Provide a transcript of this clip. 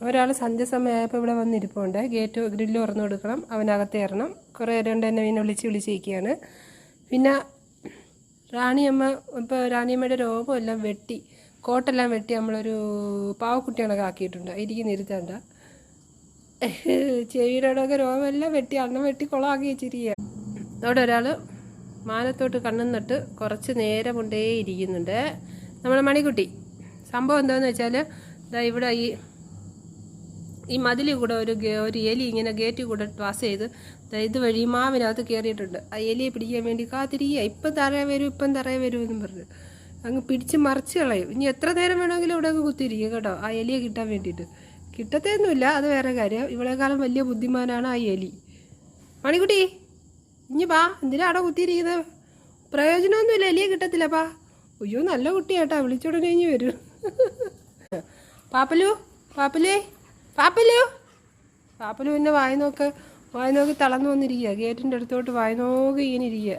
ഒരാൾ സന്ധ്യ സമയമായപ്പോൾ ഇവിടെ വന്നിരിപ്പുണ്ട്. ഗേറ്റ് ഗ്രില്ല് തുറന്നു കൊടുക്കണം, അവനകത്ത് കയറണം. കുറേ നേരം കൊണ്ട് എന്നെ പിന്നെ വിളിച്ചിരിക്കുകയാണ്. പിന്നെ റാണിയമ്മ ഇപ്പോൾ റാണിയമ്മയുടെ രോഗമെല്ലാം വെട്ടി, കോട്ടെല്ലാം വെട്ടി നമ്മളൊരു പാവക്കുട്ടിയാണൊക്കെ ആക്കിയിട്ടുണ്ട്. ഇരിക്കുന്ന ഇരുത്തണ്ട, ചെവിയുടെയൊക്കെ രോഗമെല്ലാം വെട്ടി അണ്ണം വെട്ടി കുളമാക്കി വെച്ചിരിക്കുക. അവിടെ ഒരാൾ മാനത്തോട്ട് കണ്ണും നട്ട് കുറച്ച് നേരം കൊണ്ടേ ഇരിക്കുന്നുണ്ട്. നമ്മുടെ മണിക്കുട്ടി. സംഭവം എന്താണെന്ന് വെച്ചാൽ ഇവിടെ ഈ മതിലിൽ കൂടെ ഒരു എലി ഇങ്ങനെ ഗേറ്റിൽ കൂടെ പാസ് ചെയ്ത് ഇതുവഴി മാവിനകത്ത് കയറിയിട്ടുണ്ട്. ആ എലിയെ പിടിക്കാൻ വേണ്ടി കാത്തിരിക്കുക. ഇപ്പം തറയെ വരും എന്നും പറഞ്ഞു അങ്ങ് പിടിച്ച് മറിച്ച് കളയും. ഇനി എത്ര നേരം വേണമെങ്കിലും ഇവിടെ അങ്ങ് കുത്തിയിരിക്കും കേട്ടോ, ആ എലിയെ കിട്ടാൻ വേണ്ടിയിട്ട്. കിട്ടത്തൊന്നുമില്ല, അത് വേറെ കാര്യം. ഇവളെക്കാളും വലിയ ബുദ്ധിമാനാണ് ആ എലി. മണിക്കുട്ടി ഇനി പാ, എന്തിനാ അവിടെ കുത്തിയിരിക്കുന്നത്? പ്രയോജനമൊന്നുമില്ല, എലിയെ കിട്ടത്തില്ലപ്പാ. അയ്യോ നല്ല കുട്ടിയാട്ടാ, വിളിച്ചോടനെ കഴിഞ്ഞ് വരും. പാപ്പലു പിന്നെ വായി നോക്കി തളർന്നു വന്നിരിക്കുക. ഗേറ്റിൻ്റെ അടുത്തോട്ട് വായി നോക്കി ഇങ്ങനെ ഇരിക്കുക.